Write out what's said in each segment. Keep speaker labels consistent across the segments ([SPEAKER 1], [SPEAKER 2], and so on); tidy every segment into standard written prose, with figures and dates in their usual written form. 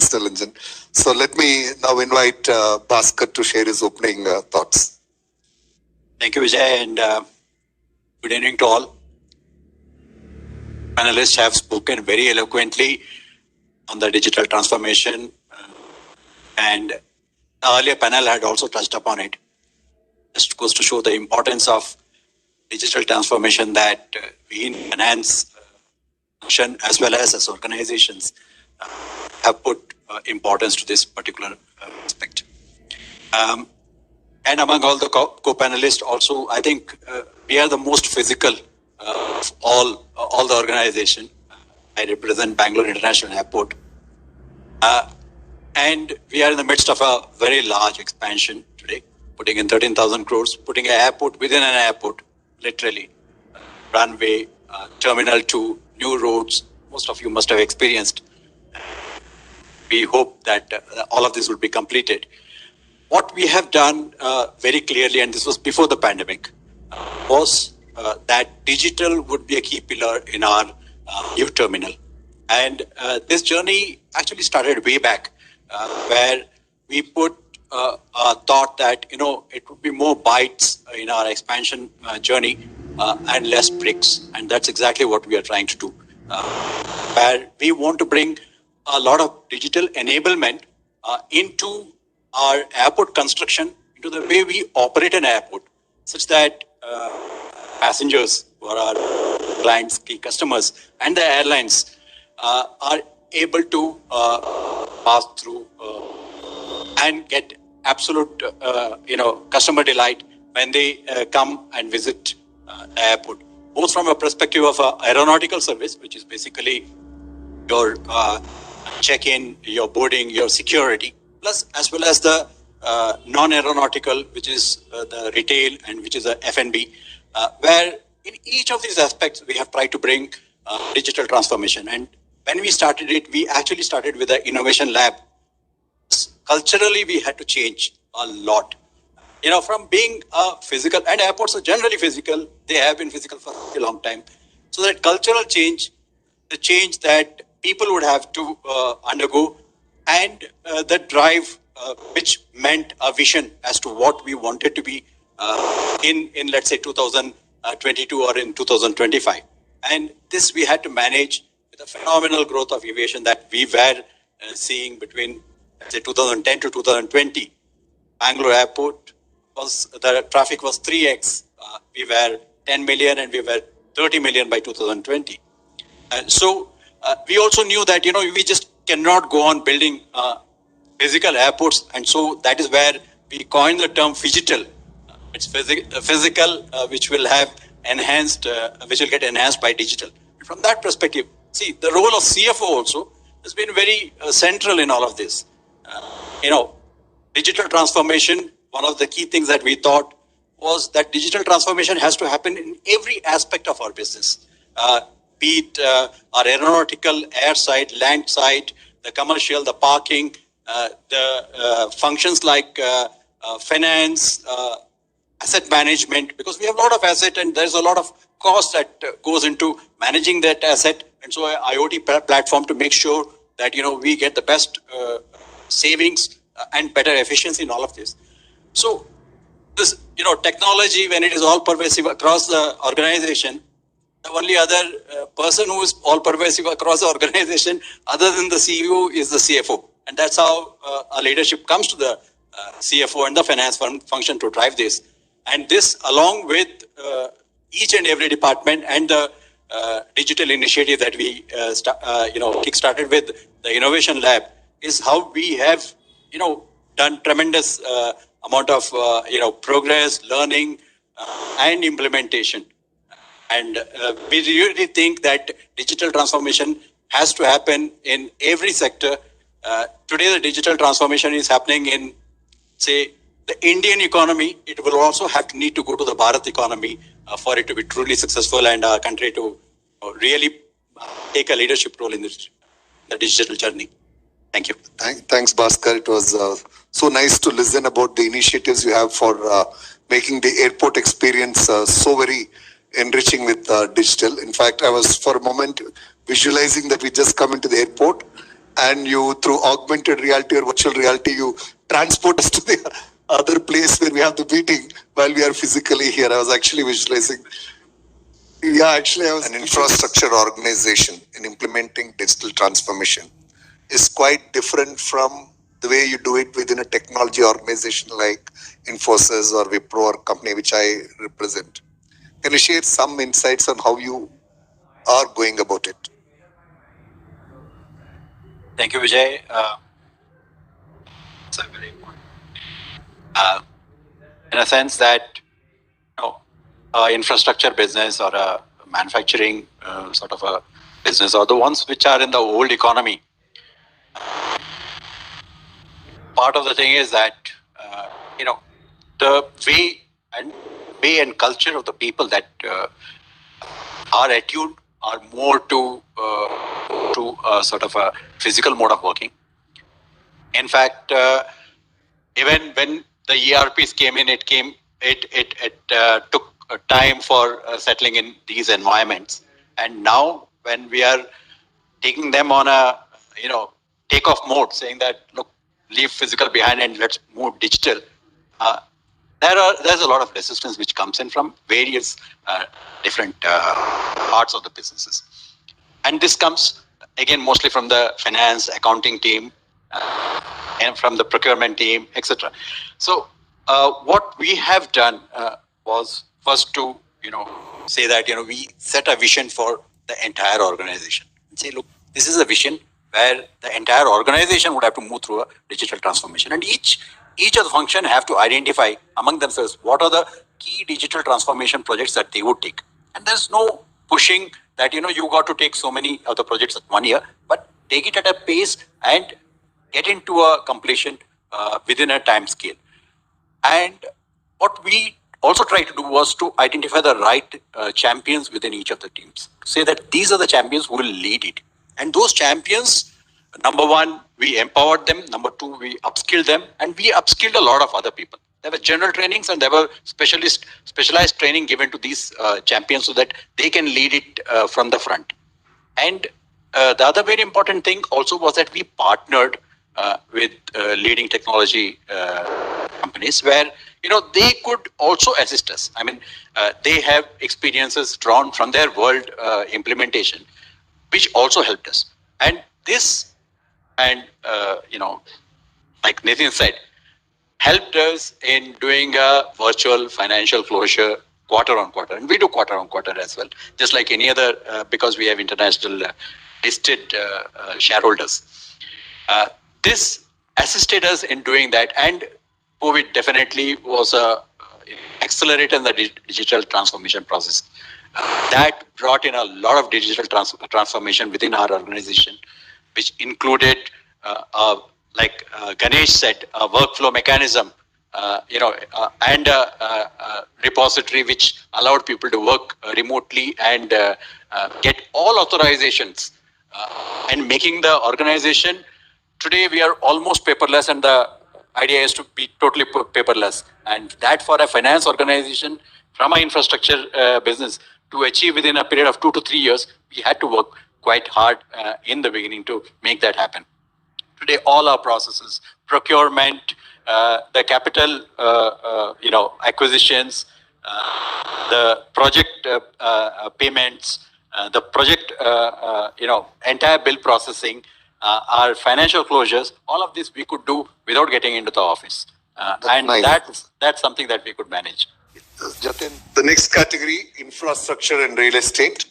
[SPEAKER 1] Engine. So let me now invite Bhaskar to share his opening thoughts.
[SPEAKER 2] Thank you, Vijay, and good evening to all. Panelists have spoken very eloquently on the digital transformation, and the earlier panel had also touched upon it. Just goes to show the importance of digital transformation that we in finance function as well as organizations have put importance to this particular aspect. And among all the co-panelists also, I think we are the most physical of all the organization. I represent Bangalore International Airport. And we are in the midst of a very large expansion today, putting in 13,000 crores, putting an airport within an airport, literally. Runway, Terminal 2, new roads, most of you must have experienced. We hope that all of this will be completed. What we have done very clearly, and this was before the pandemic, was that digital would be a key pillar in our new terminal. And this journey actually started way back, where we put a thought that, it would be more bytes in our expansion journey and less bricks. And that's exactly what we are trying to do, where we want to bring a lot of digital enablement into our airport construction, into the way we operate an airport, such that passengers, who are our clients, key customers, and the airlines are able to pass through and get absolute, customer delight when they come and visit the airport, both from a perspective of aeronautical service, which is basically your check-in, your boarding, your security, plus as well as the non-aeronautical, which is the retail and which is the F&B, where in each of these aspects we have tried to bring digital transformation. And when we started it, we actually started with the innovation lab. Culturally, we had to change a lot. From being physical, and airports are generally physical, they have been physical for a long time. So that cultural change, the change that people would have to undergo, and the drive, which meant a vision as to what we wanted to be in let's say 2022 or in 2025. And this we had to manage with a phenomenal growth of aviation that we were seeing between, let's say, 2010 to 2020. Bangalore Airport the traffic was 3x. We were 10 million and we were 30 million by 2020. So we also knew that, we just cannot go on building physical airports. And so that is where we coined the term phygital. It's physical, which will have enhanced, which will get enhanced by digital. And from that perspective, see, the role of CFO also has been very central in all of this. Digital transformation, one of the key things that we thought was that digital transformation has to happen in every aspect of our business. Be it our aeronautical, air side, land side, the commercial, the parking, the functions like finance, asset management, because we have a lot of asset and there's a lot of cost that goes into managing that asset. And so IoT platform to make sure that, we get the best savings and better efficiency in all of this. So this, technology, when it is all pervasive across the organization, the only other person who is all pervasive across the organization other than the CEO is the CFO. And that's how our leadership comes to the CFO and the finance function to drive this. And this, along with each and every department and the digital initiative that we kick-started with the innovation lab, is how we have, done tremendous amount of, progress, learning, and implementation. And we really think that digital transformation has to happen in every sector. Today, the digital transformation is happening in, say, the Indian economy. It will also need to go to the Bharat economy for it to be truly successful and our country to really take a leadership role in the digital journey. Thank you.
[SPEAKER 1] Thanks, Bhaskar. It was so nice to listen about the initiatives you have for making the airport experience so very enriching with digital. In fact, I was for a moment visualizing that we just come into the airport and you, through augmented reality or virtual reality, you transport us to the other place where we have the meeting while we are physically here. I was actually visualizing. Yeah, actually, I was. An infrastructure organization in implementing digital transformation is quite different from the way you do it within a technology organization like Infosys or Wipro or company which I represent. Can you share some insights on how you are going about it?
[SPEAKER 2] Thank you, Vijay. It's a very important. In a sense that, you know, infrastructure business or a manufacturing sort of a business, or the ones which are in the old economy, part of the thing is that you know, the way and culture of the people that are attuned are more to sort of a physical mode of working. In fact, even when the ERPs came in, it took time for settling in these environments. And now, when we are taking them on a takeoff mode, saying that look, leave physical behind and let's move digital. There's a lot of resistance which comes in from various different parts of the businesses, and this comes again mostly from the finance, accounting team, and from the procurement team, etc. So what we have done was first to say that we set a vision for the entire organization and say, look, this is a vision where the entire organization would have to move through a digital transformation, and each of the function have to identify among themselves what are the key digital transformation projects that they would take. And there's no pushing that you got to take so many of the projects at 1 year, but take it at a pace and get into a completion within a time scale. And what we also tried to do was to identify the right champions within each of the teams. Say that these are the champions who will lead it. And those champions, number one, we empowered them. Number two, we upskilled them. And we upskilled a lot of other people. There were general trainings and there were specialized training given to these champions so that they can lead it from the front. And the other very important thing also was that we partnered with leading technology companies where they could also assist us. I mean, they have experiences drawn from their world implementation, which also helped us. And this, and like Nitin said, helped us in doing a virtual financial closure quarter on quarter, and we do quarter on quarter as well, just like any other, because we have international listed shareholders. This assisted us in doing that, and COVID definitely was a accelerator in the digital transformation process. That brought in a lot of digital transformation within our organization, which included, like Ganesh said, a workflow mechanism, and a repository which allowed people to work remotely and get all authorizations, and making the organization. Today we are almost paperless, and the idea is to be totally paperless. And that for a finance organization from an infrastructure business to achieve within a period of 2 to 3 years, we had to work quite hard in the beginning to make that happen. Today, all our processes, procurement, the capital, acquisitions, the project payments, the project, entire bill processing, our financial closures, all of this we could do without getting into the office. And nice. That's something that we could manage.
[SPEAKER 1] Jatin, the next category, infrastructure and real estate.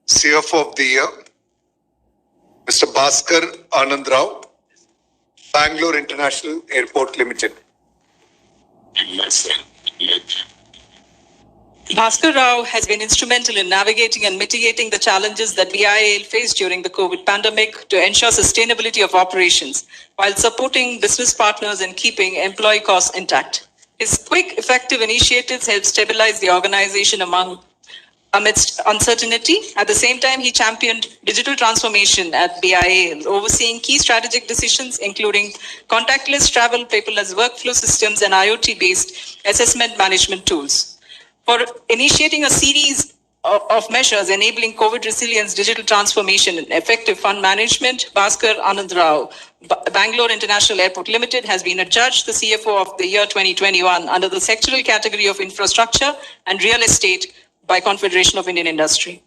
[SPEAKER 1] CFO of the year, Mr. Bhaskar Anand Rao, Bangalore International Airport Limited.
[SPEAKER 3] Bhaskar Rao has been instrumental in navigating and mitigating the challenges that BIAL faced during the COVID pandemic to ensure sustainability of operations while supporting business partners and keeping employee costs intact. His quick, effective initiatives helped stabilize the organization amidst uncertainty. At the same time, he championed digital transformation at BIAL, overseeing key strategic decisions, including contactless travel, paperless workflow systems, and IoT-based assessment management tools. For initiating a series of measures enabling COVID resilience, digital transformation, and effective fund management, Bhaskar Anand Rao, Bangalore International Airport Limited, has been adjudged the CFO of the year 2021 under the sectoral category of infrastructure and real estate by Confederation of Indian Industry.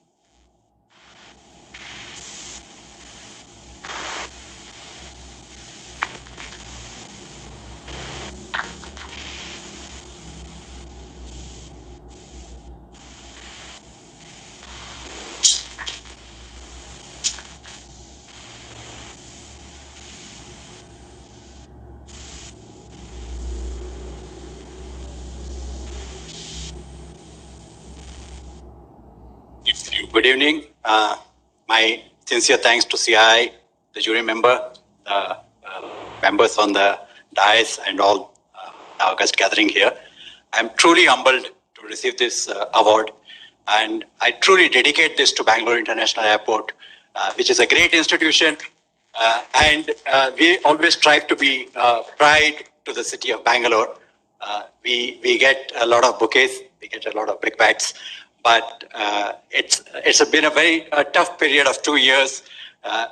[SPEAKER 2] Good evening. My sincere thanks to CII, the jury member, the members on the dais, and all our guest gathering here. I'm truly humbled to receive this award, and I truly dedicate this to Bangalore International Airport, which is a great institution, and we always strive to be pride to the city of Bangalore. We get a lot of bouquets, we get a lot of brickbats, but it's been a very tough period of 2 years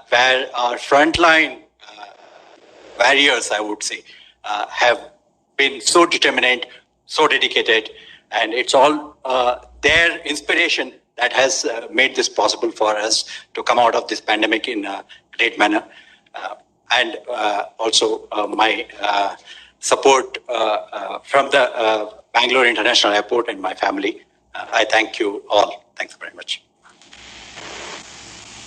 [SPEAKER 2] where our frontline warriors, I would say, have been so determined, so dedicated, and it's all their inspiration that has made this possible for us to come out of this pandemic in a great manner. And also my support from the Bangalore International Airport and my family. I thank you all. Thanks very much.